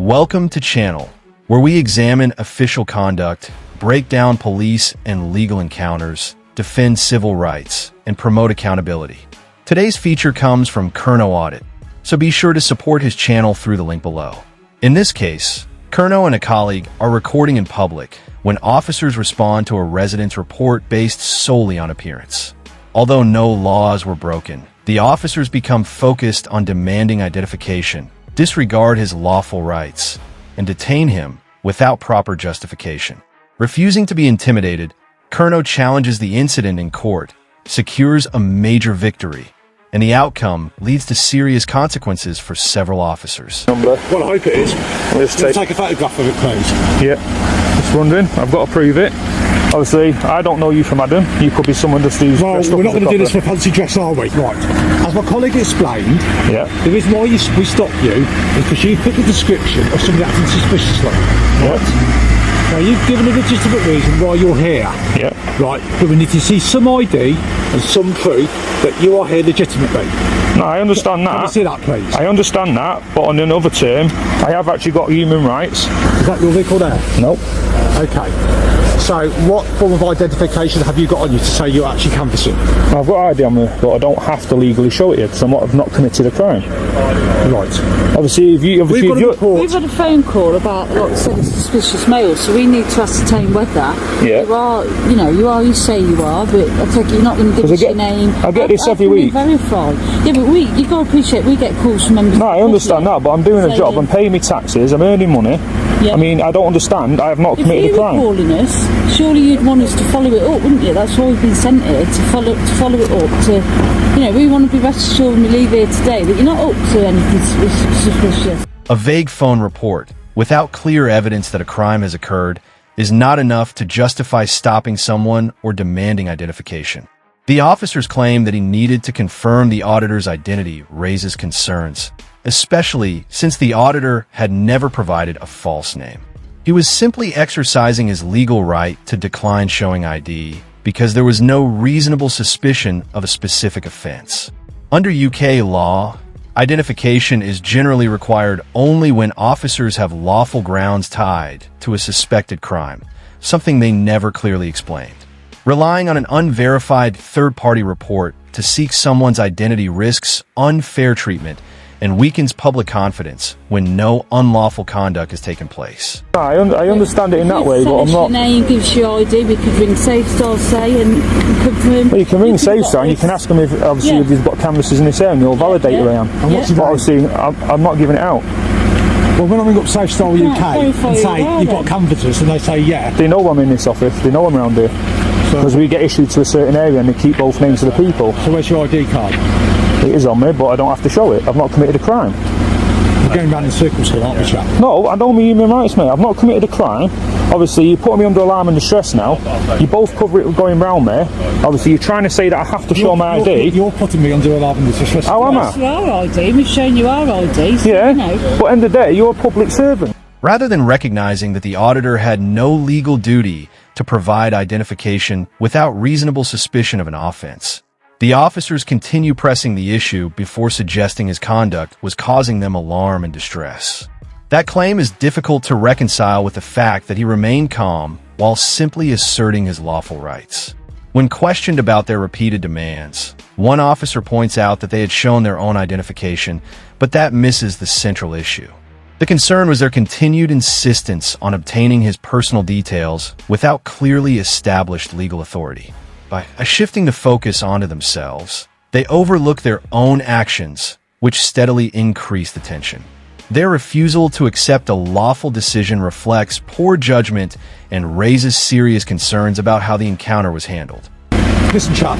Welcome to channel, where we examine official conduct, break down police and legal encounters, defend civil rights, and promote accountability. Today's feature comes from Kerno Audit, so be sure to support his channel through the link below. In this case, Kerno and a colleague are recording in public when officers respond to a resident's report based solely on appearance. Although no laws were broken, the officers become focused on demanding identification, disregard his lawful rights, and detain him without proper justification. Refusing to be intimidated, Kerno challenges the incident in court, secures a major victory, and the outcome leads to serious consequences for several officers. Well, I hope it is. Let's take a photograph of it, please. Yeah, just wondering. I've got to prove it. Obviously, I don't know you from Adam. You could be someone just who's... Well, we're not going to do this for fancy dress, are we? Right. As my colleague explained, the reason why we stopped you is because you put the description of somebody acting suspiciously. Right? Now, you've given a legitimate reason why you're here. Yeah. Right, but we need to see some ID and some proof that you are here legitimately. No, I understand that. Can you see that, please? I understand that, but on another term, I have actually got human rights. Is that your vehicle there? Nope. Okay. So, what form of identification have you got on you to say you're actually canvassing? I've got ID on me, but I don't have to legally show it yet because I've not committed a crime. Right. Obviously, if you... We've had a phone call about what said a suspicious male, so we need to ascertain whether you say you are, but I take it you're not going to give us your name. I get this every week. Verify. Yeah, but you've got to appreciate we get calls from members. No, I understand that, but I'm doing a job, I'm paying my taxes, I'm earning money. Yeah. I mean, I don't understand, I have not committed a crime. If you were calling us, surely you'd want us to follow it up, wouldn't you? That's why we've been sent here, to follow it up, we want to be rest assured when we leave here today that you're not up to anything suspicious. A vague phone report, without clear evidence that a crime has occurred, is not enough to justify stopping someone or demanding identification. The officers claim that he needed to confirm the auditor's identity raises concerns, especially since the auditor had never provided a false name. He was simply exercising his legal right to decline showing ID because there was no reasonable suspicion of a specific offense. Under UK law, identification is generally required only when officers have lawful grounds tied to a suspected crime, something they never clearly explained. Relying on an unverified third-party report to seek someone's identity risks unfair treatment and weakens public confidence when no unlawful conduct has taken place. I understand it in that way, but I'm not... Your name gives you ID, we could ring SafeStar, say, and confirm... Well, you can ring SafeStar and you can ask them if, obviously, if he's got canvases in this area and you'll validate who I am. And what's your obviously, I'm not giving it out. Well, when I ring up SafeStar UK and say, you've got canvases, and they say, yeah. They know I'm in this office, they know I'm around here. Because we get issued to a certain area and they keep both names of the people. So where's your ID card? It is on me, but I don't have to show it. I've not committed a crime. We're going round in circles here, aren't we, chap? No, I don't mean human rights, mate. I've not committed a crime. Obviously, you're putting me under alarm and distress now. You both cover it going round me. Obviously, you're trying to say that I have to show my ID. You're putting me under alarm and distress. How am I? It's our ID. We've shown you our ID. So yeah, but at the end of the day, you're a public servant. Rather than recognizing that the auditor had no legal duty to provide identification without reasonable suspicion of an offense, the officers continue pressing the issue before suggesting his conduct was causing them alarm and distress. That claim is difficult to reconcile with the fact that he remained calm while simply asserting his lawful rights. When questioned about their repeated demands, one officer points out that they had shown their own identification, but that misses the central issue. The concern was their continued insistence on obtaining his personal details without clearly established legal authority. By shifting the focus onto themselves, they overlook their own actions, which steadily increase the tension. Their refusal to accept a lawful decision reflects poor judgment and raises serious concerns about how the encounter was handled. Listen, chap,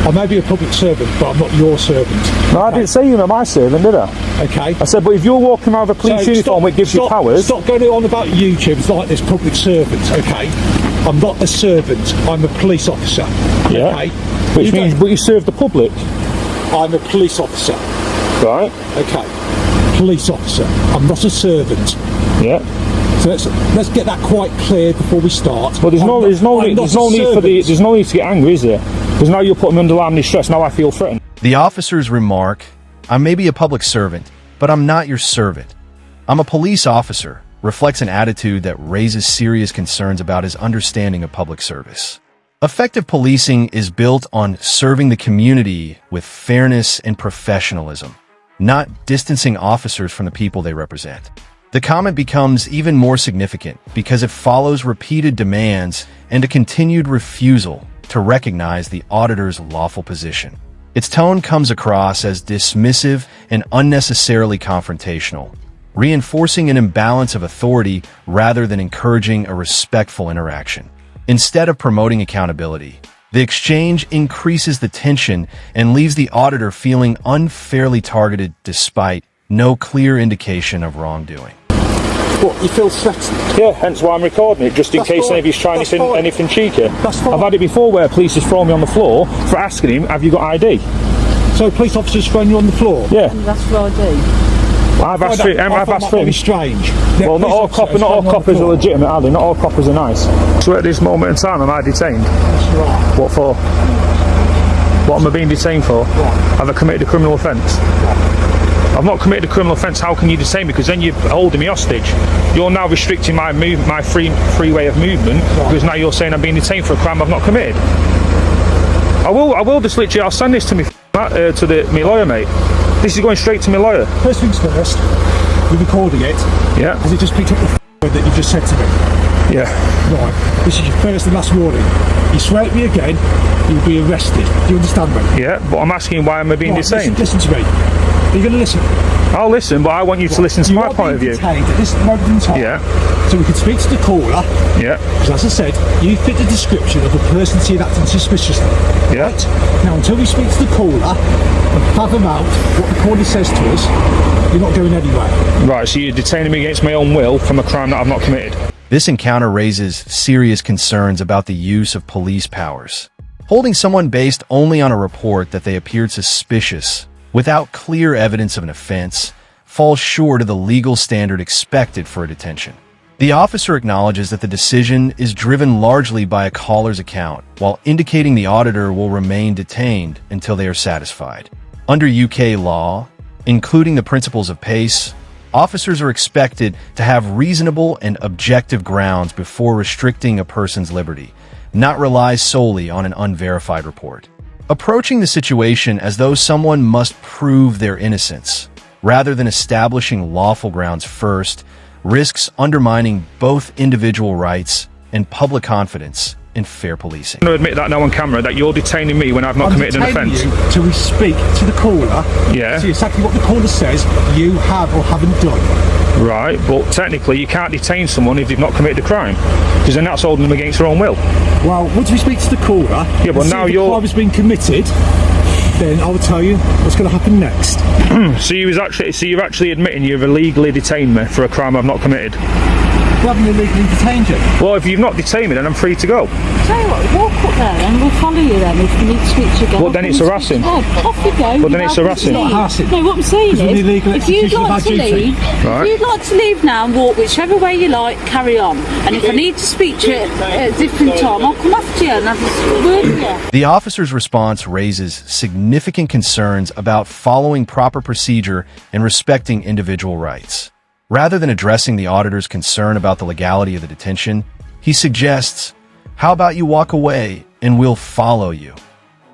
I may be a public servant, but I'm not your servant. No, I didn't say you were my servant, did I? Okay. I said, but if you're walking around with a police uniform, it gives you powers... Stop going on about YouTube. It's like this public servant, okay? I'm not a servant. I'm a police officer. Yeah. Okay? Which means, but you serve the public. I'm a police officer. Right. Okay. Police officer. I'm not a servant. Yeah. So let's get that quite clear before we start. But there's no need to get angry, is there? Because now you're putting me under alarm and distress. Now I feel threatened. The officers remark, "I may be a public servant, but I'm not your servant. "I'm a police officer," reflects an attitude that raises serious concerns about his understanding of public service. Effective policing is built on serving the community with fairness and professionalism, not distancing officers from the people they represent. The comment becomes even more significant because it follows repeated demands and a continued refusal to recognize the auditor's lawful position. Its tone comes across as dismissive and unnecessarily confrontational, reinforcing an imbalance of authority rather than encouraging a respectful interaction. Instead of promoting accountability, the exchange increases the tension and leaves the auditor feeling unfairly targeted despite no clear indication of wrongdoing. What, you feel threatened? Yeah, hence why I'm recording it, just in That's case fine. any of you's trying That's anything cheeky. That's fine. I've had it before where police has thrown me on the floor for asking him, have you got ID? So police officers thrown you on the floor? Yeah. And that's what I do. I've asked for him. I find that very strange. Yeah, Well, not all coppers are legitimate, are they? Not all coppers are nice. So at this moment in time, am I detained? That's right. What for? What am I being detained for? Have I committed a criminal offence? I've not committed a criminal offence. How can you detain me? Because then you're holding me hostage. You're now restricting my free way of movement because now you're saying I'm being detained for a crime I've not committed. I will just literally. I'll send this to me my lawyer, mate. This is going straight to my lawyer. First things first, you're recording it. Yeah. Has it just picked up the that you just said to me? Yeah. Right. This is your first and last warning. You swear at me again, you'll be arrested. Do you understand me? Yeah. But I'm asking why am I being detained? Listen to me. Are you going to listen? I'll listen, but I want you to listen to my point of view. Detained at this moment in time. Yeah. So we can speak to the caller. Yeah. Because as I said, you fit the description of a person seen acting suspiciously. Yeah. Right? Now, until we speak to the caller and fathom out what the caller says to us, you're not going anywhere. Right. So you're detaining me against my own will from a crime that I've not committed. This encounter raises serious concerns about the use of police powers. Holding someone based only on a report that they appeared suspicious without clear evidence of an offense falls short of the legal standard expected for a detention. The officer acknowledges that the decision is driven largely by a caller's account, while indicating the auditor will remain detained until they are satisfied. Under UK law, including the principles of PACE, officers are expected to have reasonable and objective grounds before restricting a person's liberty, not rely solely on an unverified report. Approaching the situation as though someone must prove their innocence, rather than establishing lawful grounds first, risks undermining both individual rights and public confidence in fair policing. I'm going to admit that now on camera that you're detaining me when I've not committed an offence. Till we speak to the caller. Yeah. See exactly what the caller says you have or haven't done. Right, but technically you can't detain someone if they've not committed a crime, because then that's holding them against their own will. Well, once we speak to the caller, yeah, but now the crime has been committed, then I will tell you what's going to happen next. So you're actually admitting you've illegally detained me for a crime I've not committed. We haven't illegally detained you. Well, if you've not detained me, then I'm free to go. Tell you what, walk up there and we'll follow you then if you need to speak to you again. Well, then it's harassing. Off you go. But then it's harassing. It's not harassing. No, what I'm saying It's an illegal is, if you'd execution of like our to duty. leave, Right. if you'd like to leave now and walk whichever way you like, carry on. And if I need to speak to you at a different time, I'll come after you and have a word with you. The officer's response raises significant concerns about following proper procedure and respecting individual rights. Rather than addressing the auditor's concern about the legality of the detention, he suggests, "How about you walk away and we'll follow you,"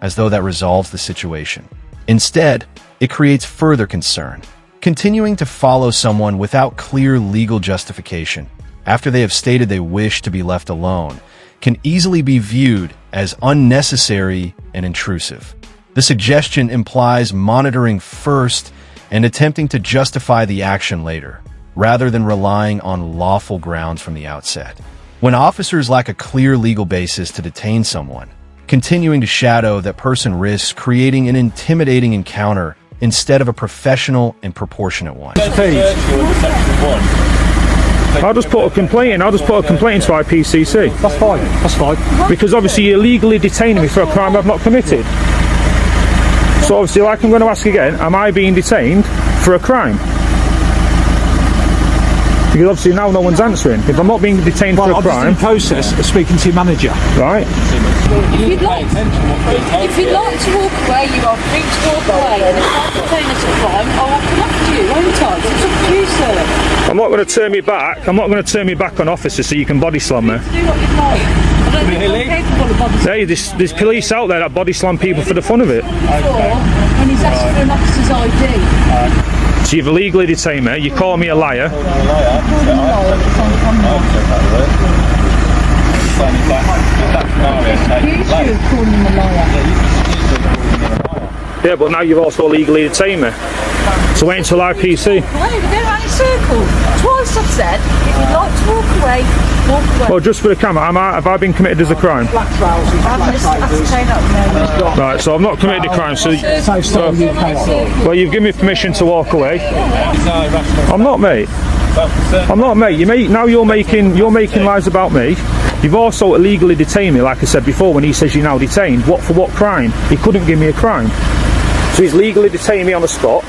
as though that resolves the situation. Instead, it creates further concern. Continuing to follow someone without clear legal justification, after they have stated they wish to be left alone, can easily be viewed as unnecessary and intrusive. The suggestion implies monitoring first and attempting to justify the action later, rather than relying on lawful grounds from the outset. When officers lack a clear legal basis to detain someone, continuing to shadow that person risks creating an intimidating encounter instead of a professional and proportionate one. I'll just put a complaint in. I'll just put a complaint into IPCC. That's fine. That's fine. Because obviously you're illegally detaining me for a crime I've not committed. So obviously, like I'm going to ask again, am I being detained for a crime? Because obviously now no one's answering. If I'm not being detained for a I'm just in crime, the process of speaking to your manager. right? If you'd like to walk away, you are free to walk away. And if I complain it's a crime, I will come after you, won't I? It's up to you, sir. I'm not going to turn me back. I'm not going to turn me back on officers so you can body slam me. Do what you like. I don't think I'm capable of body slamming. Hey, there's police out there that body slam people for the fun of it. Before, when he's asked for an officer's ID. So you've illegally detained me. You call me a liar. Calling a liar, it's on camera. Accuse you of calling him a liar. Yeah, but now you've also illegally detained me. So wait until IPC. No, we're going around in circles. Twice I've said, if you'd like to walk away, walk away. Well, just for the camera, have I been committed as a crime? Right, so I've not committed a crime, so well, you've given me permission to walk away. I'm not, mate. I'm not, mate. Now you're making lies about me. You've also illegally detained me, like I said before, when he says you're now detained. What for what crime? He couldn't give me a crime. So he's legally detained me on the spot.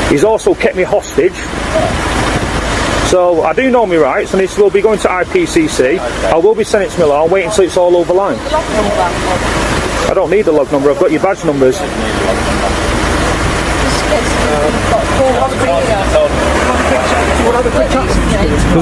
He's also kept me hostage. So I do know my rights, and this will be going to IPCC. I will be sent it to Milan. I'll wait until it's all over line. I don't need the log number. I've got your badge numbers. Because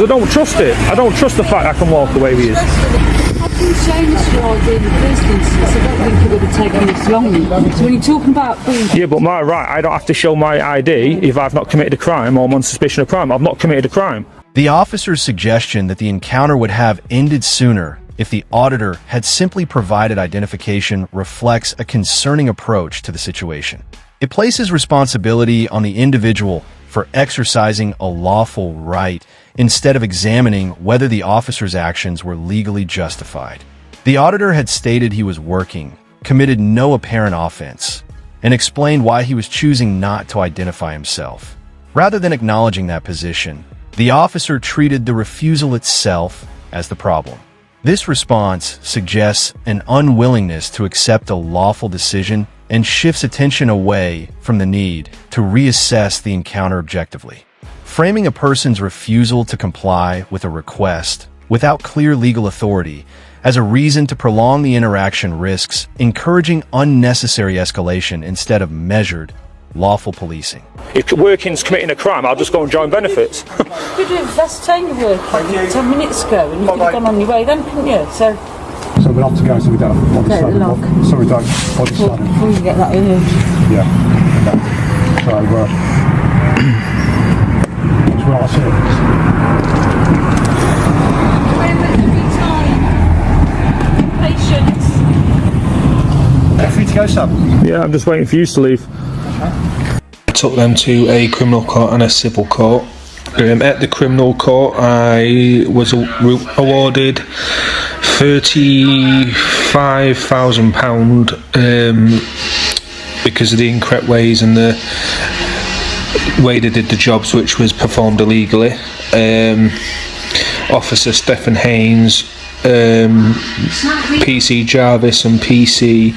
I don't trust it. I don't trust the fact I can walk away with you. I've been showing us your ID in the first instance. I don't think it would have taken this long. So when you're talking about being... Yeah, but my right, I don't have to show my ID if I've not committed a crime or I'm on suspicion of crime. I've not committed a crime. The officer's suggestion that the encounter would have ended sooner if the auditor had simply provided identification reflects a concerning approach to the situation. It places responsibility on the individual for exercising a lawful right instead of examining whether the officer's actions were legally justified. The auditor had stated he was working, committed no apparent offense, and explained why he was choosing not to identify himself. Rather than acknowledging that position, the officer treated the refusal itself as the problem. This response suggests an unwillingness to accept a lawful decision and shifts attention away from the need to reassess the encounter objectively. Framing a person's refusal to comply with a request without clear legal authority as a reason to prolong the interaction risks encouraging unnecessary escalation instead of measured, lawful policing. If working's committing a crime, I'll just go and join benefits. You could have last time you were working 10 minutes ago and you could have gone on your way then, couldn't you? So we'll have to go so we don't have body Okay, slamming. the log. So we don't body slamming. Before you get that urge. Yeah. Okay. So, that's what I said. Free to go, Sam? Yeah, I'm just waiting for you to leave. I took them to a criminal court and a civil court. At the criminal court, I was awarded £35,000 because of the incorrect ways and the way they did the jobs, which was performed illegally. Officer Stephen Haynes, PC Jarvis and PC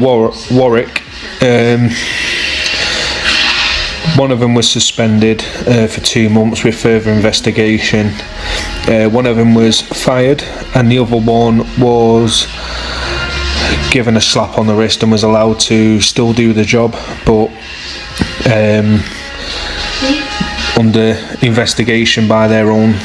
Warwick. One of them was suspended for 2 months with further investigation. One of them was fired, and the other one was given a slap on the wrist and was allowed to still do the job, but under investigation by their own.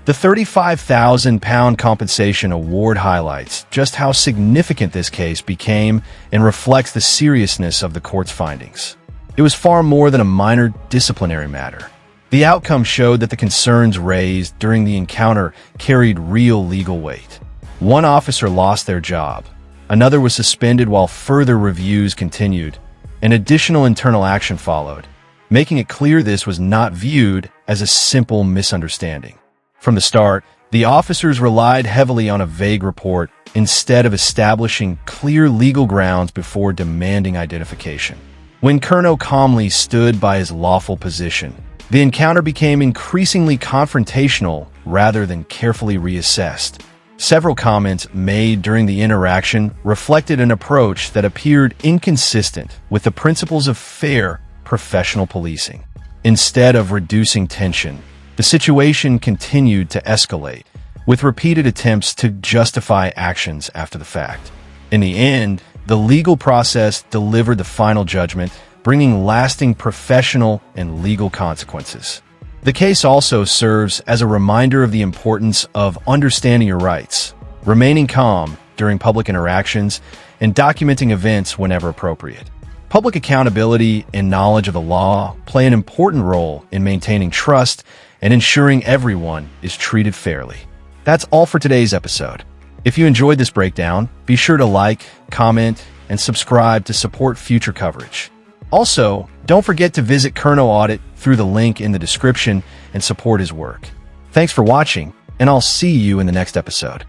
The £35,000 compensation award highlights just how significant this case became and reflects the seriousness of the court's findings. It was far more than a minor disciplinary matter. The outcome showed that the concerns raised during the encounter carried real legal weight. One officer lost their job, another was suspended while further reviews continued, and additional internal action followed, making it clear this was not viewed as a simple misunderstanding. From the start, the officers relied heavily on a vague report instead of establishing clear legal grounds before demanding identification. When Curnow calmly stood by his lawful position, the encounter became increasingly confrontational rather than carefully reassessed. Several comments made during the interaction reflected an approach that appeared inconsistent with the principles of fair, professional policing. Instead of reducing tension, the situation continued to escalate, with repeated attempts to justify actions after the fact. In the end, The legal process delivered the final judgment, bringing lasting professional and legal consequences. The case also serves as a reminder of the importance of understanding your rights, remaining calm during public interactions, and documenting events whenever appropriate. Public accountability and knowledge of the law play an important role in maintaining trust and ensuring everyone is treated fairly. That's all for today's episode. If you enjoyed this breakdown, be sure to like, comment, and subscribe to support future coverage. Also, don't forget to visit Colonel Audit through the link in the description and support his work. Thanks for watching, and I'll see you in the next episode.